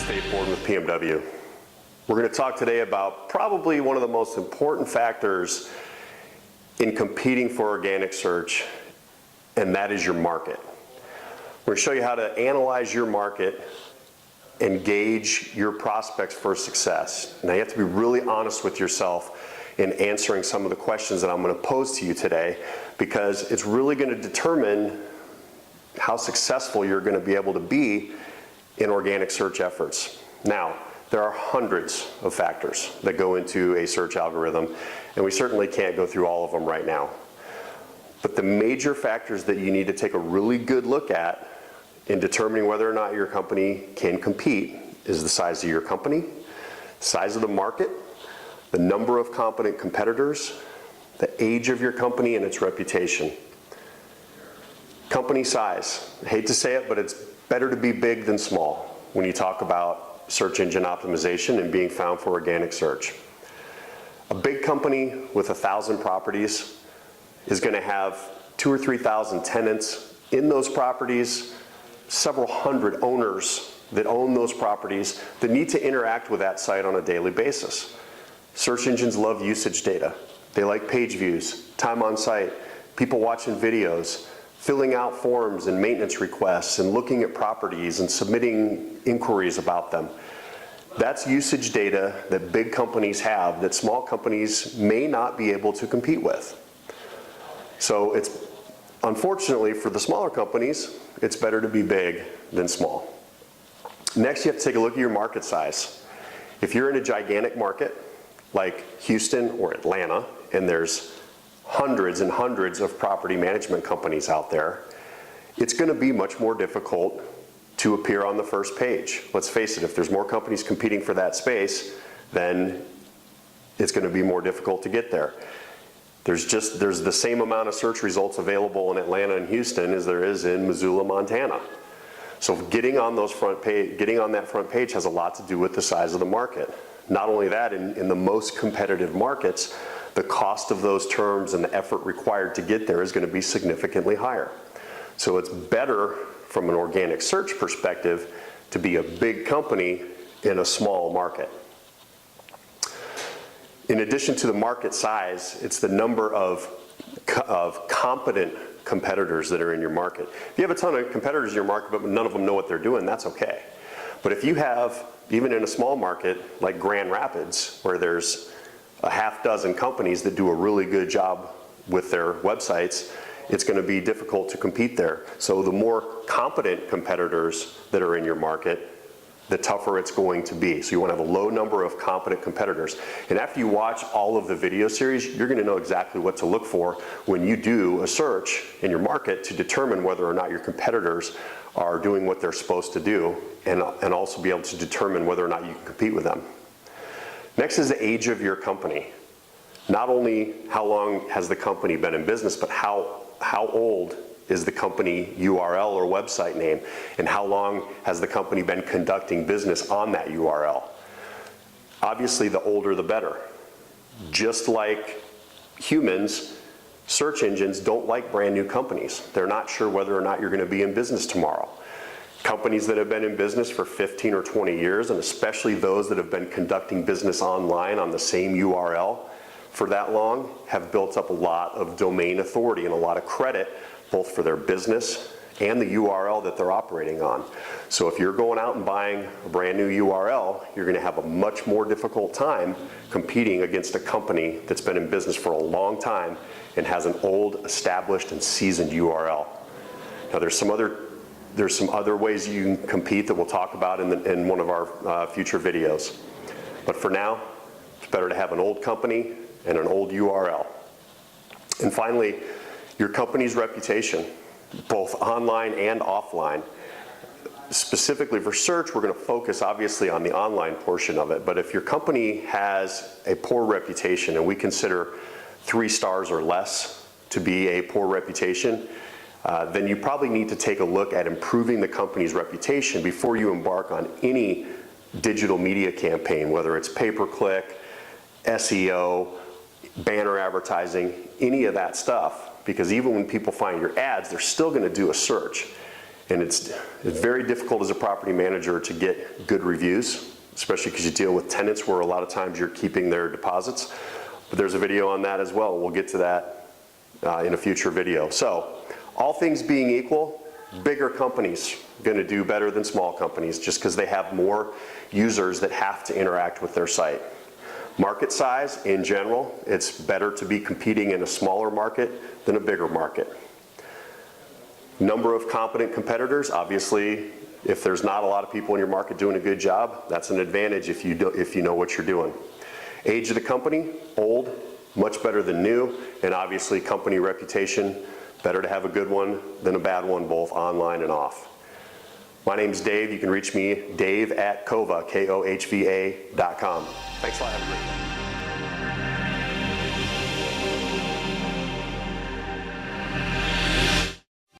State Board with PMW. We're going to talk today about probably one of the most important factors in competing for organic search, and that is your market. We're going to show you how to analyze your market and gauge your prospects for success. Now you have to be really honest with yourself in answering some of the questions that I'm going to pose to you today, because it's really going to determine how successful you're going to be able to be in organic search efforts. Now, there are hundreds of factors that go into a search algorithm, and we certainly can't go through all of them right now. But the major factors that you need to take a really good look at in determining whether or not your company can compete is the size of your company, size of the market, the number of competent competitors, the age of your company, and its reputation. Company size. I hate to say it, but it's better to be big than small when you talk about search engine optimization and being found for organic search. A big company with 1,000 properties is going to have 2,000 or 3,000 tenants in those properties, several hundred owners that own those properties that need to interact with that site on a daily basis. Search engines love usage data. They like page views, time on site, people watching videos, filling out forms and maintenance requests, and looking at properties and submitting inquiries about them. That's usage data that big companies have that small companies may not be able to compete with. So it's, unfortunately for the smaller companies, it's better to be big than small. Next, you have to take a look at your market size. If you're in a gigantic market like Houston or Atlanta, and there's hundreds and hundreds of property management companies out there, it's going to be much more difficult to appear on the first page. Let's face it, if there's more companies competing for that space, then it's going to be more difficult to get there. There's the same amount of search results available in Atlanta and Houston as there is in Missoula, Montana. So getting on that front page has a lot to do with the size of the market. Not only that, in the most competitive markets, the cost of those terms and the effort required to get there is going to be significantly higher. So it's better from an organic search perspective to be a big company in a small market. In addition to the market size, it's the number of competent competitors that are in your market. If you have a ton of competitors in your market but none of them know what they're doing, that's okay. But if you have, even in a small market like Grand Rapids, where there's a half dozen companies that do a really good job with their websites, it's going to be difficult to compete there. So the more competent competitors that are in your market, the tougher it's going to be. So you want to have a low number of competent competitors. And after you watch all of the video series, you're going to know exactly what to look for when you do a search in your market to determine whether or not your competitors are doing what they're supposed to do, and also be able to determine whether or not you can compete with them. Next is the age of your company. Not only how long has the company been in business, but how old is the company URL or website name, and how long has the company been conducting business on that URL. Obviously, the older the better. Just like humans, search engines don't like brand new companies. They're not sure whether or not you're going to be in business tomorrow. Companies that have been in business for 15 or 20 years, and especially those that have been conducting business online on the same URL for that long, have built up a lot of domain authority and a lot of credit, both for their business and the URL that they're operating on. So if you're going out and buying a brand new URL, you're going to have a much more difficult time competing against a company that's been in business for a long time and has an old, established, and seasoned URL. Now there's some other ways you can compete that we'll talk about in one of our future videos. But for now, it's better to have an old company and an old URL. And finally, your company's reputation, both online and offline. Specifically for search, we're going to focus obviously on the online portion of it, but if your company has a poor reputation, and we consider 3 stars or less to be a poor reputation, then you probably need to take a look at improving the company's reputation before you embark on any digital media campaign, whether it's pay-per-click, SEO, banner advertising, any of that stuff. Because even when people find your ads, they're still going to do a search. And it's very difficult as a property manager to get good reviews, especially because you deal with tenants where a lot of times you're keeping their deposits. But there's a video on that as well. We'll get to that in a future video. So, all things being equal, bigger companies are going to do better than small companies just because they have more users that have to interact with their site. Market size, in general, it's better to be competing in a smaller market than a bigger market. Number of competent competitors, obviously, if there's not a lot of people in your market doing a good job, that's an advantage if you know what you're doing. Age of the company, old, much better than new, and obviously company reputation, better to have a good one than a bad one, both online and off. My name's Dave. You can reach me, Dave at Kohva, Kohva.com. Thanks a lot. Have a great day.